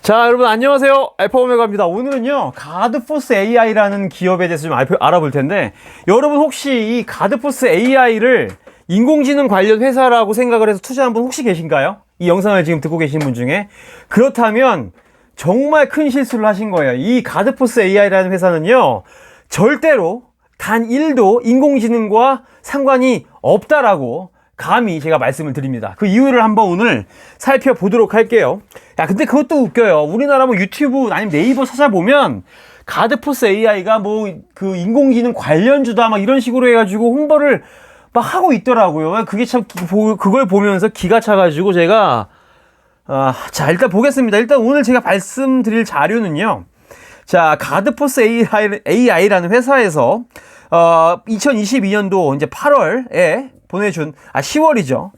자, 여러분 안녕하세요. 알파오메가입니다. 오늘은요, 가드포스 AI라는 기업에 대해서 좀 알아볼 텐데, 여러분 혹시 이 가드포스 AI를 인공지능 관련 회사라고 생각을 해서 투자한 분 혹시 계신가요? 이 영상을 지금 듣고 계신 분 중에. 그렇다면 정말 큰 실수를 하신 거예요. 이 가드포스 AI라는 회사는요, 절대로 단 1도 인공지능과 상관이 없다라고 감히 제가 말씀을 드립니다. 그 이유를 한번 오늘 살펴보도록 할게요. 야, 근데 그것도 웃겨요. 우리나라 뭐 유튜브 아니면 네이버 찾아보면 가드포스 AI가 뭐 그 인공지능 관련주다 막 이런 식으로 해가지고 홍보를 막 하고 있더라고요. 그게 참 그걸 보면서 기가 차가지고 제가 자, 일단 보겠습니다. 일단 오늘 제가 말씀드릴 자료는요. 자, 가드포스 AI라는 회사에서 2022년도 이제 8월에 보내준 10월이죠.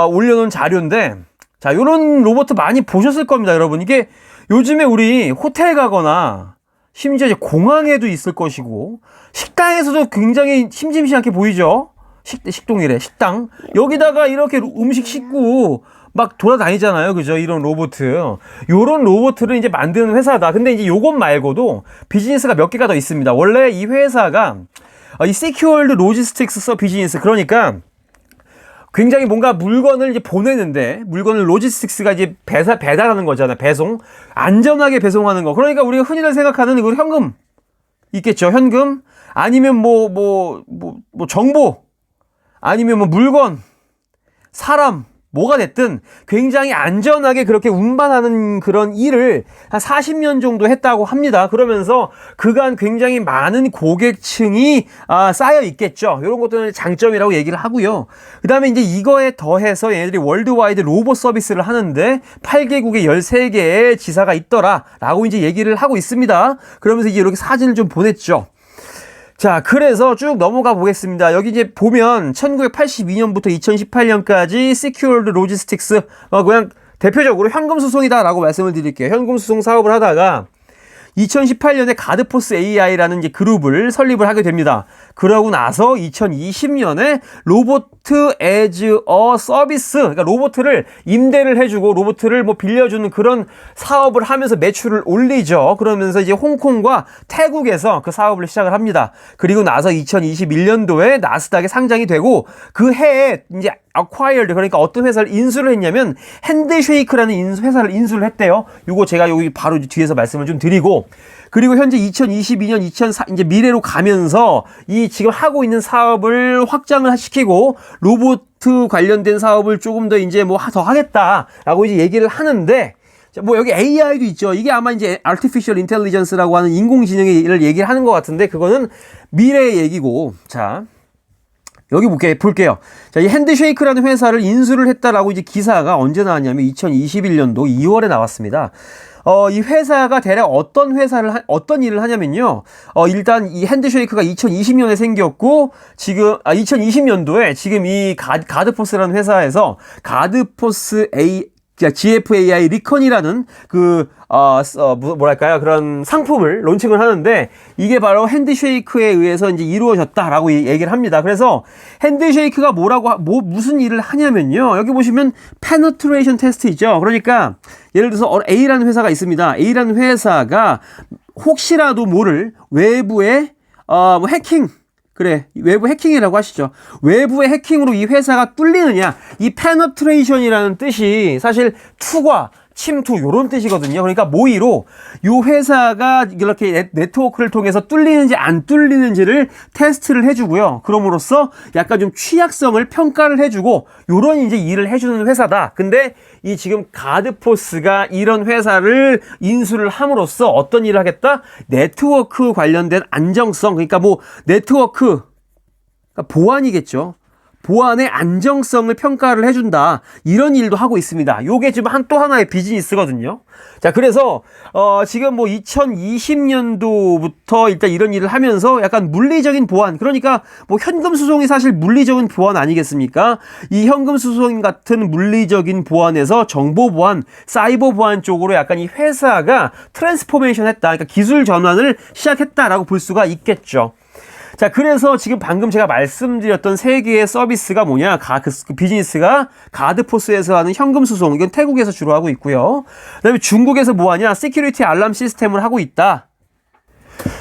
올려놓은 자료인데, 자, 요런 로봇 많이 보셨을 겁니다, 여러분. 이게 요즘에 우리 호텔 가거나 심지어 이제 공항에도 있을 것이고 식당에서도 굉장히 심심찮게 보이죠. 식동이래, 식당. 여기다가 이렇게 음식 싣고 막 돌아다니잖아요, 그죠? 이런 로봇. 요런 로봇을 이제 만드는 회사다. 근데 이제 요것 말고도 비즈니스가 몇 개가 더 있습니다. 원래 이 회사가 이 시큐어드 로지스틱스 비즈니스, 그러니까 굉장히 뭔가 물건을 이제 보내는데, 물건을 로지스틱스가 이제 배달하는 거잖아요. 배송. 안전하게 배송하는 거. 그러니까 우리가 흔히들 생각하는 이거 현금 있겠죠. 현금. 아니면 정보. 아니면 뭐 물건. 사람. 뭐가 됐든 굉장히 안전하게 그렇게 운반하는 그런 일을 한 40년 정도 했다고 합니다. 그러면서 그간 굉장히 많은 고객층이 쌓여 있겠죠. 이런 것들은 장점이라고 얘기를 하고요. 그 다음에 이제 이거에 더해서 얘네들이 월드와이드 로봇 서비스를 하는데 8개국에 13개의 지사가 있더라 라고 이제 얘기를 하고 있습니다. 그러면서 이제 이렇게 사진을 좀 보냈죠. 자, 그래서 쭉 넘어가 보겠습니다. 여기 이제 보면 1982년부터 2018년까지 Secured Logistics, 그냥 대표적으로 현금 수송이다라고 말씀을 드릴게요. 현금 수송 사업을 하다가 2018년에 가드포스 AI라는 이제 그룹을 설립을 하게 됩니다. 그러고 나서 2020년에 로보트 as a 서비스, 그러니까 로봇을 임대를 해주고 로봇을 뭐 빌려주는 그런 사업을 하면서 매출을 올리죠. 그러면서 이제 홍콩과 태국에서 그 사업을 시작을 합니다. 그리고 나서 2021년도에 나스닥에 상장이 되고 그 해에 이제 acquired, 그러니까 어떤 회사를 인수를 했냐면 핸드쉐이크라는 회사를 인수를 했대요. 요거 제가 여기 바로 뒤에서 말씀을 좀 드리고, 그리고 현재 2022년, 이제 미래로 가면서 이 지금 하고 있는 사업을 확장을 시키고 로봇 관련된 사업을 조금 더 이제 뭐 더 하겠다라고 이제 얘기를 하는데, 뭐 여기 AI도 있죠. 이게 아마 이제 Artificial Intelligence라고 하는 인공지능을 얘기를 하는 것 같은데 그거는 미래의 얘기고, 자. 여기 볼게요. 자, 이 핸드쉐이크라는 회사를 인수를 했다라고 이제 기사가 언제 나왔냐면 2021년도 2월에 나왔습니다. 이 회사가 대략 어떤 일을 하냐면요. 일단 이 핸드쉐이크가 2020년에 생겼고, 지금, 2020년도에 지금 이 가드포스라는 회사에서 가드포스 GFAI 리컨이라는 뭐랄까요, 그런 상품을 론칭을 하는데, 이게 바로 핸드쉐이크에 의해서 이제 이루어졌다라고 얘기를 합니다. 그래서 핸드쉐이크가 무슨 일을 하냐면요. 여기 보시면 페네트레이션 테스트 있죠. 그러니까 예를 들어서 A라는 회사가 있습니다. A라는 회사가 혹시라도 모를 외부의 외부 해킹이라고 하시죠. 외부의 해킹으로 이 회사가 뚫리느냐, 이 페너트레이션이라는 뜻이 사실 투과, 침투 요런 뜻이거든요. 그러니까 모의로 요 회사가 이렇게 네트워크를 통해서 뚫리는지 안 뚫리는지를 테스트를 해주고요. 그럼으로써 약간 좀 취약성을 평가를 해주고 요런 이제 일을 해주는 회사다. 근데 이 지금 가드포스가 이런 회사를 인수를 함으로써 어떤 일을 하겠다? 네트워크 관련된 안정성, 그러니까 뭐 네트워크 보안이겠죠. 보안의 안정성을 평가를 해준다. 이런 일도 하고 있습니다. 요게 지금 또 하나의 비즈니스거든요. 자, 그래서 지금 뭐 2020년도부터 일단 이런 일을 하면서 약간 물리적인 보안, 그러니까 뭐 현금 수송이 사실 물리적인 보안 아니겠습니까? 이 현금 수송 같은 물리적인 보안에서 정보 보안, 사이버 보안 쪽으로 약간 이 회사가 트랜스포메이션 했다. 그러니까 기술 전환을 시작했다라고 볼 수가 있겠죠. 자, 그래서 지금 방금 제가 말씀드렸던 세 개의 서비스가 뭐냐? 그 비즈니스가 가드포스에서 하는 현금 수송, 이건 태국에서 주로 하고 있고요. 그다음에 중국에서 뭐 하냐? 시큐리티 알람 시스템을 하고 있다.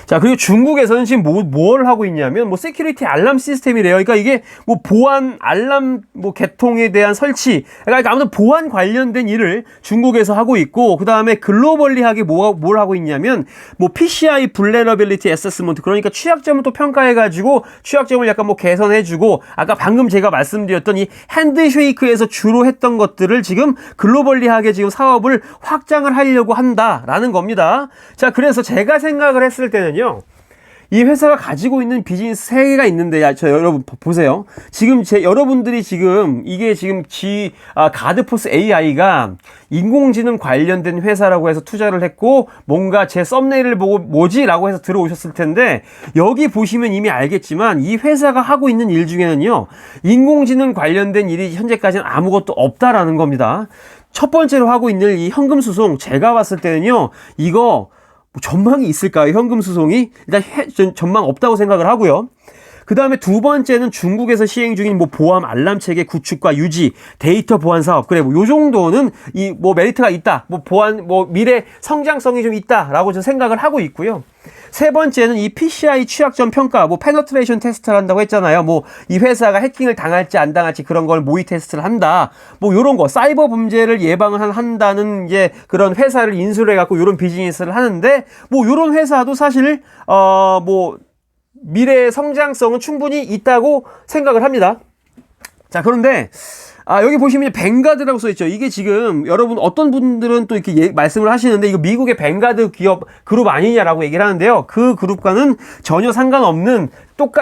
자, 그리고 중국에서는 지금 뭘 하고 있냐면, 뭐, 세큐리티 알람 시스템이래요. 그러니까 이게 뭐, 보안, 알람, 뭐, 개통에 대한 설치. 그러니까 아무튼 보안 관련된 일을 중국에서 하고 있고, 그 다음에 글로벌리하게 뭘 하고 있냐면, 뭐, PCI Vulnerability Assessment. 그러니까 취약점을 또 평가해가지고, 취약점을 약간 뭐, 개선해주고, 아까 방금 제가 말씀드렸던 이 핸드쉐이크에서 주로 했던 것들을 지금 글로벌리하게 지금 사업을 확장을 하려고 한다라는 겁니다. 자, 그래서 제가 생각을 했을 때는요, 이 회사가 가지고 있는 비즈니스 세 개가 있는데, 여러분 보세요. 지금 여러분들이 지금 이게 지금 가드포스 AI가 인공지능 관련된 회사라고 해서 투자를 했고, 뭔가 제 썸네일을 보고 뭐지라고 해서 들어오셨을 텐데, 여기 보시면 이미 알겠지만 이 회사가 하고 있는 일 중에는요, 인공지능 관련된 일이 현재까지는 아무것도 없다라는 겁니다. 첫 번째로 하고 있는 이 현금 수송, 제가 봤을 때는요, 이거 뭐 전망이 있을까요? 현금 수송이? 일단 전망 없다고 생각을 하고요. 그 다음에 두 번째는 중국에서 시행 중인 뭐 보안 알람 체계 구축과 유지, 데이터 보안 사업. 그래, 뭐 요 정도는 이 뭐 메리트가 있다. 뭐 보안, 뭐 미래 성장성이 좀 있다라고 좀 생각을 하고 있고요. 세 번째는 이 PCI 취약점 평가, 뭐 페너트레이션 테스트를 한다고 했잖아요. 뭐 이 회사가 해킹을 당할지 안 당할지 그런 걸 모의 테스트를 한다. 뭐 요런 거, 사이버 범죄를 예방을 한다는 이제 그런 회사를 인수를 해갖고 요런 비즈니스를 하는데, 뭐 요런 회사도 사실 뭐 미래의 성장성은 충분히 있다고 생각을 합니다. 자, 그런데 여기 보시면 뱅가드라고 써있죠. 이게 지금 여러분 어떤 분들은 또 이렇게 말씀을 하시는데, 이거 미국의 뱅가드 기업 그룹 아니냐라고 얘기를 하는데요. 그 그룹과는 전혀 상관없는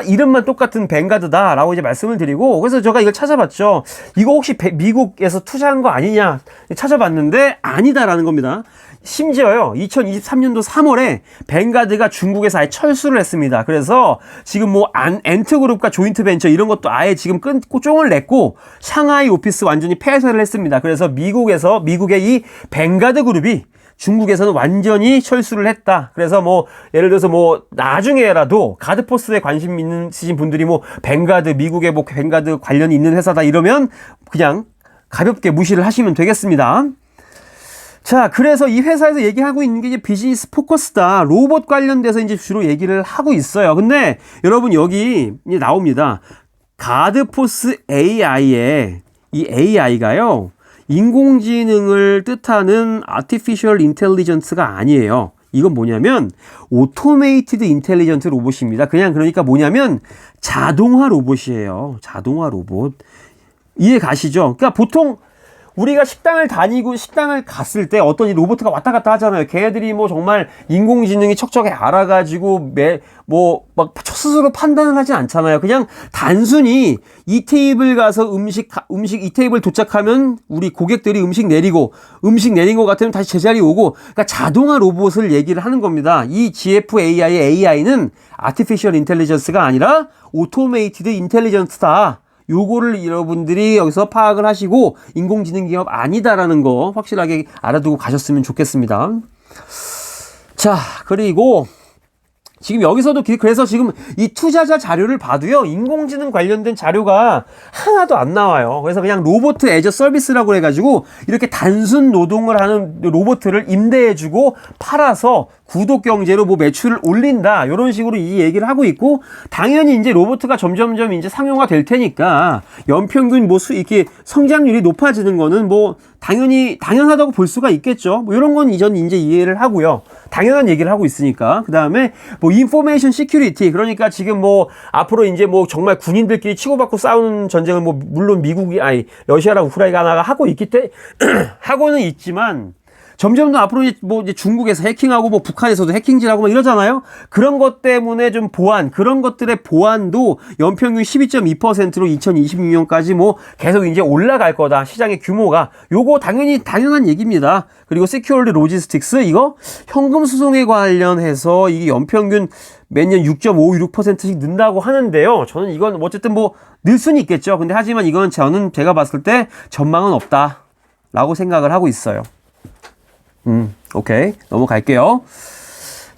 이름만 똑같은 뱅가드다라고 이제 말씀을 드리고, 그래서 제가 이걸 찾아봤죠. 이거 혹시 미국에서 투자한 거 아니냐 찾아봤는데 아니다라는 겁니다. 심지어요, 2023년도 3월에 뱅가드가 중국에서 아예 철수를 했습니다. 그래서 지금 뭐 엔트그룹과 조인트벤처 이런 것도 아예 지금 끊고 쫑을 냈고, 샹하이 오피스 완전히 폐쇄를 했습니다. 그래서 미국의 이 뱅가드 그룹이 중국에서는 완전히 철수를 했다. 그래서 뭐 예를 들어서 뭐 나중에라도 가드포스에 관심 있으신 분들이 뭐 미국의 뭐 뱅가드 관련이 있는 회사다 이러면 그냥 가볍게 무시를 하시면 되겠습니다. 자, 그래서 이 회사에서 얘기하고 있는 게 이제 비즈니스 포커스다. 로봇 관련돼서 이제 주로 얘기를 하고 있어요. 근데 여러분 여기 이제 나옵니다. 가드포스 AI에 이 AI가요, 인공지능을 뜻하는 Artificial Intelligence가 아니에요. 이건 뭐냐면 Automated Intelligent 로봇입니다. 그러니까 뭐냐면 자동화 로봇이에요. 자동화 로봇. 이해 가시죠? 그러니까 보통 우리가 식당을 갔을 때 어떤 이 로봇가 왔다 갔다 하잖아요. 걔네들이 뭐 정말 인공지능이 척척에 알아가지고 막 스스로 판단을 하진 않잖아요. 그냥 단순히 이 테이블 가서 음식 이 테이블 도착하면 우리 고객들이 음식 내린 것 같으면 다시 제자리에 오고, 그러니까 자동화 로봇을 얘기를 하는 겁니다. 이 GFAI의 AI는 Artificial Intelligence가 아니라 Automated Intelligence다. 요거를 여러분들이 여기서 파악을 하시고 인공지능 기업 아니다라는 거 확실하게 알아두고 가셨으면 좋겠습니다. 자, 그리고 지금 여기서도 그래서 지금 이 투자자 자료를 봐도요, 인공지능 관련된 자료가 하나도 안 나와요. 그래서 그냥 로봇 애저 서비스라고 해가지고 이렇게 단순 노동을 하는 로봇을 임대해주고 팔아서 구독 경제로 뭐 매출을 올린다, 이런 식으로 이 얘기를 하고 있고, 당연히 이제 로봇가 점점점 이제 상용화 될 테니까 연평균 뭐 이렇게 성장률이 높아지는 거는 뭐 당연하다고 볼 수가 있겠죠. 뭐 이런 건 이전 이제 이해를 하고요. 당연한 얘기를 하고 있으니까. 그 다음에 뭐 인포메이션 시큐리티, 그러니까 지금 뭐 앞으로 이제 뭐 정말 군인들끼리 치고받고 싸우는 전쟁을 뭐 물론 러시아랑 우크라이나가 하고는 있지만, 점점 더 앞으로 이제 중국에서 해킹하고 뭐 북한에서도 해킹질하고 막 이러잖아요. 그런 것 때문에 좀 그런 것들의 보안도 연평균 12.2%로 2026년까지 뭐 계속 이제 올라갈 거다. 시장의 규모가. 요거 당연한 얘기입니다. 그리고 시큐어리 로지스틱스, 이거 현금 수송에 관련해서 이게 연평균 매년 6.56%씩 는다고 하는데요. 저는 이건 어쨌든 뭐 늘 수는 있겠죠. 근데 하지만 이건 제가 봤을 때 전망은 없다라고 생각을 하고 있어요. 오케이. 넘어갈게요.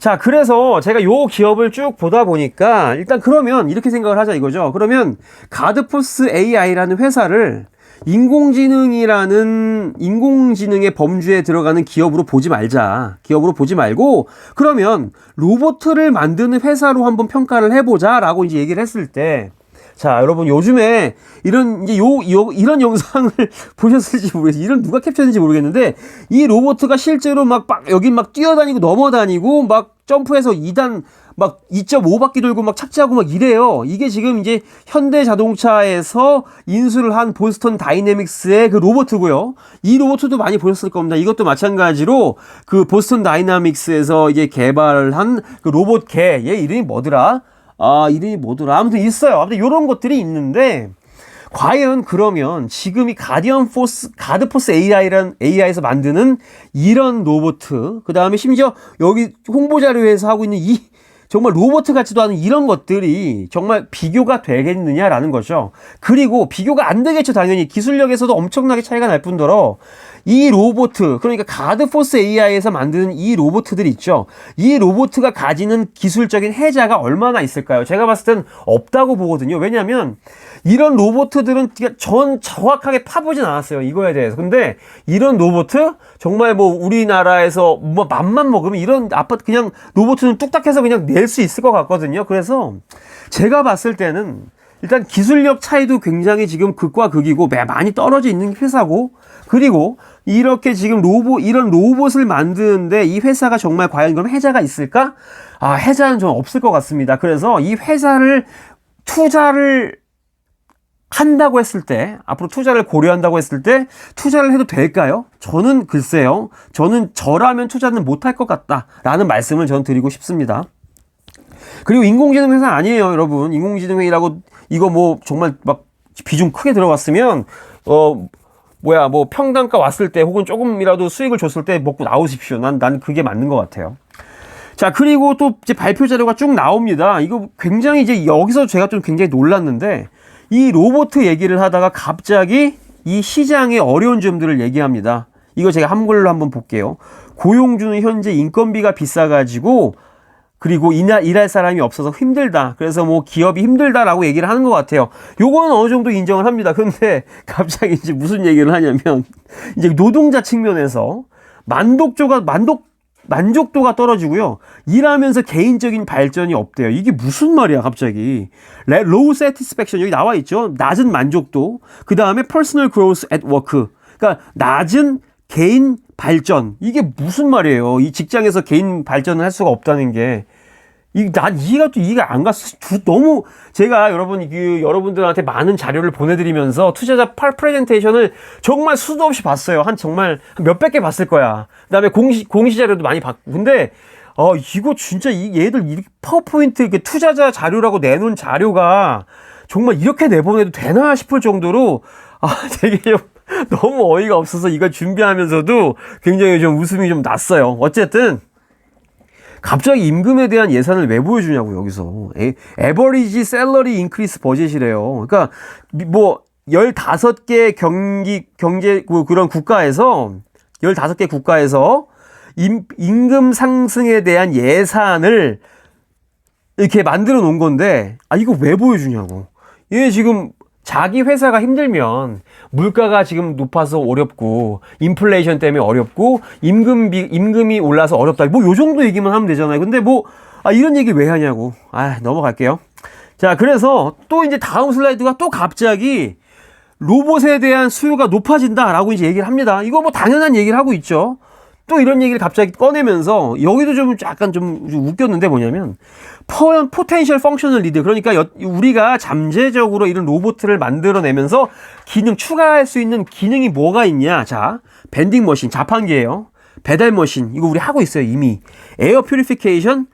자, 그래서 제가 요 기업을 쭉 보다 보니까 일단 그러면 이렇게 생각을 하자 이거죠. 그러면 가드포스 AI라는 회사를 인공지능의 범주에 들어가는 기업으로 보지 말자. 기업으로 보지 말고 그러면 로봇을 만드는 회사로 한번 평가를 해보자라고 이제 얘기를 했을 때, 자, 여러분 요즘에 이런 이제 이런 영상을 보셨을지 모르겠어요. 이런 누가 캡처했는지 모르겠는데 이 로봇가 실제로 막 여기 막 뛰어다니고 넘어다니고 막 점프해서 2단 막 2.5바퀴 돌고 막 착지하고 막 이래요. 이게 지금 이제 현대 자동차에서 인수를 한 보스턴 다이내믹스의 그 로봇이고요. 이 로봇도 많이 보셨을 겁니다. 이것도 마찬가지로 그 보스턴 다이내믹스에서 이제 개발한 그 로봇 개, 얘 이름이 뭐더라? 아무튼 있어요. 아무튼 이런 것들이 있는데, 과연 그러면 지금 이 가드포스 AI에서 만드는 이런 로봇, 그 다음에 심지어 여기 홍보자료에서 하고 있는 이 정말 로봇 같지도 않은 이런 것들이 정말 비교가 되겠느냐라는 거죠. 그리고 비교가 안 되겠죠. 당연히 기술력에서도 엄청나게 차이가 날 뿐더러 이 로봇, 그러니까 가드포스 AI에서 만드는 이 로봇들 있죠. 이 로봇가 가지는 기술적인 혜자가 얼마나 있을까요? 제가 봤을 땐 없다고 보거든요. 왜냐하면 이런 로봇들은 전 정확하게 파보진 않았어요. 이거에 대해서. 근데 이런 로봇 정말 뭐 우리나라에서 뭐 맘만 먹으면 이런 아파트 그냥 로봇은 뚝딱해서 그냥 낼 수 있을 것 같거든요. 그래서 제가 봤을 때는 일단 기술력 차이도 굉장히 지금 극과 극이고 많이 떨어져 있는 회사고, 그리고 이렇게 지금 이런 로봇을 만드는데 이 회사가 정말 과연 그럼 혜자가 있을까? 혜자는 좀 없을 것 같습니다. 그래서 이 회사를 투자를 한다고 했을 때, 앞으로 투자를 고려한다고 했을 때 투자를 해도 될까요? 저는 글쎄요. 저라면 투자는 못할 것 같다라는 말씀을 저는 드리고 싶습니다. 그리고 인공지능 회사 아니에요, 여러분. 인공지능 회의라고 이거 뭐 정말 막 비중 크게 들어갔으면 뭐 평단가 왔을 때 혹은 조금이라도 수익을 줬을 때 먹고 나오십시오. 난 그게 맞는 것 같아요. 자, 그리고 또 이제 발표 자료가 쭉 나옵니다. 이거 굉장히 이제 여기서 제가 좀 굉장히 놀랐는데, 이 로봇 얘기를 하다가 갑자기 이 시장의 어려운 점들을 얘기합니다. 이거 제가 한글로 한번 볼게요. 고용주는 현재 인건비가 비싸가지고 그리고 일할 사람이 없어서 힘들다. 그래서 뭐 기업이 힘들다라고 얘기를 하는 것 같아요. 요거는 어느 정도 인정을 합니다. 근데 갑자기 이제 무슨 얘기를 하냐면 이제 노동자 측면에서 만족도가 떨어지고요. 일하면서 개인적인 발전이 없대요. 이게 무슨 말이야, 갑자기. low satisfaction 여기 나와 있죠. 낮은 만족도. 그 다음에 personal growth at work. 그러니까 낮은 개인 발전. 이게 무슨 말이에요? 이 직장에서 개인 발전을 할 수가 없다는 게. 난 이해가 안 갔어. 너무, 제가 여러분들한테 많은 자료를 보내드리면서 투자자 프레젠테이션을 정말 수도 없이 봤어요. 정말 몇백 개 봤을 거야. 그 다음에 공시 자료도 많이 봤고. 근데, 이거 진짜 얘들 파워포인트 투자자 자료라고 내놓은 자료가 정말 이렇게 내보내도 되나 싶을 정도로, 되게 좀 너무 어이가 없어서 이걸 준비하면서도 굉장히 좀 웃음이 좀 났어요. 어쨌든, 갑자기 임금에 대한 예산을 왜 보여주냐고, 여기서. 에버리지 셀러리 인크리스 버젯이래요. 그러니까, 뭐, 15개 경제, 그런 국가에서, 15개 국가에서 임금 상승에 대한 예산을 이렇게 만들어 놓은 건데, 이거 왜 보여주냐고. 얘 지금, 자기 회사가 힘들면 물가가 지금 높아서 어렵고 인플레이션 때문에 어렵고 임금이 올라서 어렵다. 뭐 요 정도 얘기만 하면 되잖아요. 근데 뭐 이런 얘기 왜 하냐고. 넘어갈게요. 자, 그래서 또 이제 다음 슬라이드가 또 갑자기 로봇에 대한 수요가 높아진다라고 이제 얘기를 합니다. 이거 뭐 당연한 얘기를 하고 있죠. 또 이런 얘기를 갑자기 꺼내면서 여기도 좀 약간 좀 웃겼는데 뭐냐면 포텐셜 펑셔널 리드, 그러니까 우리가 잠재적으로 이런 로봇을 만들어내면서 추가할 수 있는 기능이 뭐가 있냐. 자, 밴딩 머신, 자판기예요. 배달 머신, 이거 우리 하고 있어요, 이미. 에어 퓨리피케이션,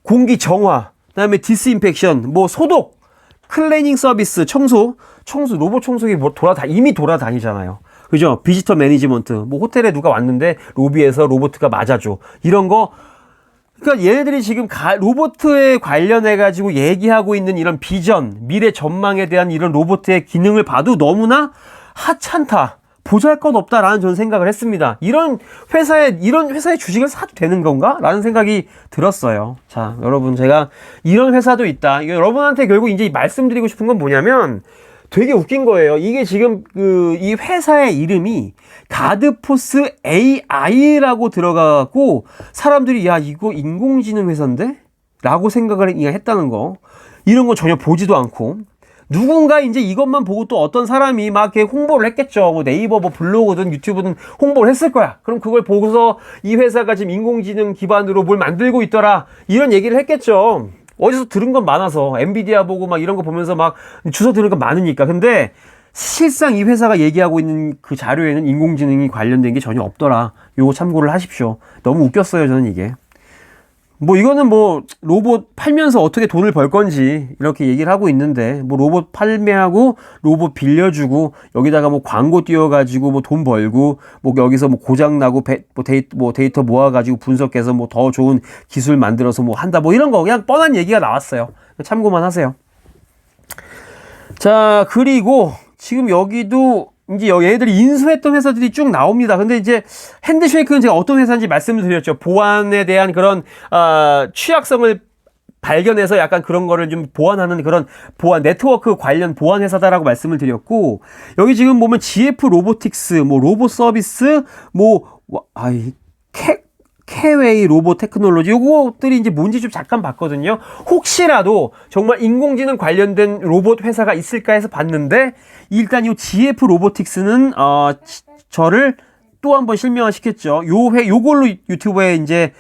공기 정화, 그다음에 디스인펙션, 뭐 소독, 클리닝 서비스, 청소, 로봇 청소기 이미 돌아다니잖아요. 그죠? 비지터 매니지먼트, 뭐 호텔에 누가 왔는데 로비에서 로봇가 맞아줘. 이런 거. 그러니까 얘네들이 지금 로봇에 관련해가지고 얘기하고 있는 이런 비전, 미래 전망에 대한 이런 로봇의 기능을 봐도 너무나 하찮다. 보잘것없다라는 저는 생각을 했습니다. 이런 회사의 주식을 사도 되는 건가? 라는 생각이 들었어요. 자, 여러분, 제가 이런 회사도 있다. 이거 여러분한테 결국 이제 말씀드리고 싶은 건 뭐냐면 되게 웃긴 거예요. 이게 지금 이 회사의 이름이 가드포스 AI라고 들어가고 사람들이 야, 이거 인공지능 회사인데? 라고 생각을 했다는 거. 이런 거 전혀 보지도 않고. 누군가 이제 이것만 보고 또 어떤 사람이 막 이렇게 홍보를 했겠죠. 뭐 네이버 뭐 블로그든 유튜브든 홍보를 했을 거야. 그럼 그걸 보고서 이 회사가 지금 인공지능 기반으로 뭘 만들고 있더라. 이런 얘기를 했겠죠. 어디서 들은 건 많아서 엔비디아 보고 막 이런 거 보면서 막 주워 들은 건 많으니까. 근데 실상 이 회사가 얘기하고 있는 그 자료에는 인공지능이 관련된 게 전혀 없더라. 요거 참고를 하십시오. 너무 웃겼어요, 저는 이게. 뭐 이거는 뭐 로봇 팔면서 어떻게 돈을 벌 건지 이렇게 얘기를 하고 있는데 뭐 로봇 판매하고 로봇 빌려주고 여기다가 뭐 광고 띄워가지고 뭐 돈 벌고 뭐 여기서 뭐 고장 나고 데이터 모아가지고 분석해서 뭐 더 좋은 기술 만들어서 뭐 한다 뭐 이런 거 그냥 뻔한 얘기가 나왔어요. 참고만 하세요. 자, 그리고 지금 여기도 이제 얘네들이 인수했던 회사들이 쭉 나옵니다. 근데 이제 핸드쉐이크는 제가 어떤 회사인지 말씀을 드렸죠. 보안에 대한 그런 취약성을 발견해서 약간 그런 거를 좀 보완하는 그런 보안 네트워크 관련 보안 회사다라고 말씀을 드렸고, 여기 지금 보면 GF 로보틱스, 뭐 로봇 서비스, 캐웨이 로봇 테크놀로지 요것들이 이제 뭔지 좀 잠깐 봤거든요. 혹시라도 정말 인공지능 관련된 로봇 회사가 있을까 해서 봤는데 일단 이 GF 로보틱스는 저를 또 한 번 실명을 시켰죠. 요걸로 유튜브에 이제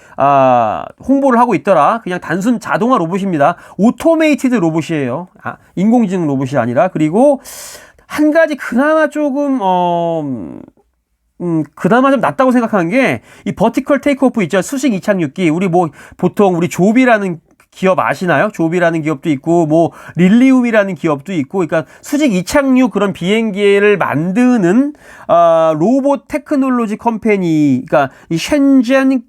홍보를 하고 있더라. 그냥 단순 자동화 로봇입니다. 오토메이티드 로봇이에요. 인공지능 로봇이 아니라. 그리고 한 가지 그나마 조금 그나마 좀 낫다고 생각하는 게, 이 버티컬 테이크오프 있죠. 수직 이착륙기. 우리 뭐, 보통 우리 조비라는 기업 아시나요? 조비라는 기업도 있고, 뭐, 릴리움이라는 기업도 있고, 그러니까 수직 이착륙 그런 비행기를 만드는, 로봇 테크놀로지 컴퍼니, 그러니까 이 셴젠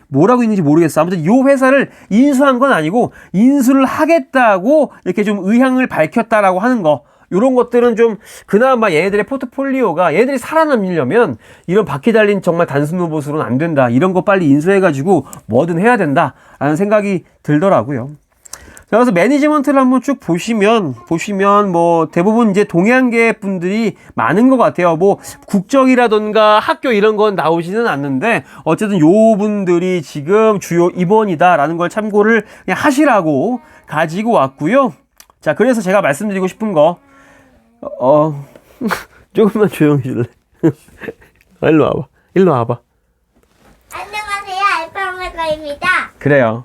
뭐라고 있는지 모르겠어. 아무튼 요 회사를 인수한 건 아니고, 인수를 하겠다고 이렇게 좀 의향을 밝혔다라고 하는 거. 요런 것들은 좀 그나마 얘네들의 포트폴리오가, 얘네들이 살아남으려면 이런 바퀴 달린 정말 단순 로봇으로는 안 된다. 이런 거 빨리 인수해가지고 뭐든 해야 된다. 라는 생각이 들더라고요. 자, 그래서 매니지먼트를 한번 쭉 보시면 뭐 대부분 이제 동양계 분들이 많은 것 같아요. 뭐 국적이라던가 학교 이런 건 나오지는 않는데 어쨌든 요 분들이 지금 주요 임원이다라는 걸 참고를 그냥 하시라고 가지고 왔고요. 자, 그래서 제가 말씀드리고 싶은 거, 조금만 조용히 해줄래? 일로 와봐. 안녕하세요, 알파오메가입니다. 그래요.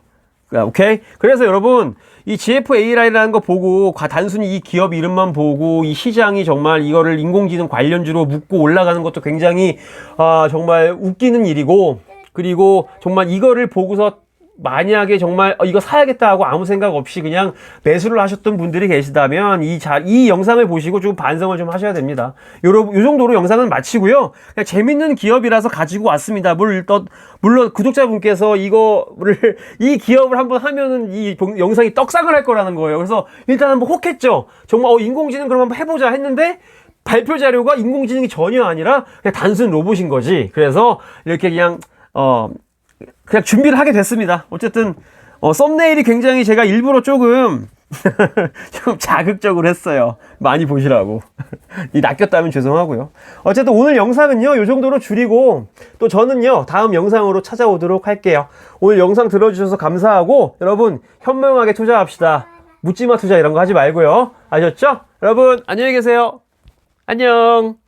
오케이? 그래서 여러분, 이 GFAI라는 거 보고, 단순히 이 기업 이름만 보고, 이 시장이 정말 이거를 인공지능 관련주로 묶고 올라가는 것도 굉장히, 정말 웃기는 일이고, 그리고 정말 이거를 보고서 만약에 정말 이거 사야겠다 하고 아무 생각 없이 그냥 매수를 하셨던 분들이 계시다면 이 영상을 보시고 좀 반성을 좀 하셔야 됩니다. 요 정도로 영상은 마치고요. 그냥 재밌는 기업이라서 가지고 왔습니다. 물론 구독자분께서 이 기업을 한번 하면은 이 영상이 떡상을 할 거라는 거예요. 그래서 일단 한번 혹했죠. 정말 인공지능 그럼 한번 해보자 했는데 발표 자료가 인공지능이 전혀 아니라 그냥 단순 로봇인 거지. 그래서 이렇게 그냥 준비를 하게 됐습니다. 어쨌든 썸네일이 굉장히 제가 일부러 조금 자극적으로 했어요. 많이 보시라고. 낚였다면 죄송하고요. 어쨌든 오늘 영상은요, 이 정도로 줄이고 또 저는요, 다음 영상으로 찾아오도록 할게요. 오늘 영상 들어주셔서 감사하고, 여러분 현명하게 투자합시다. 묻지마 투자 이런 거 하지 말고요. 아셨죠? 여러분 안녕히 계세요. 안녕.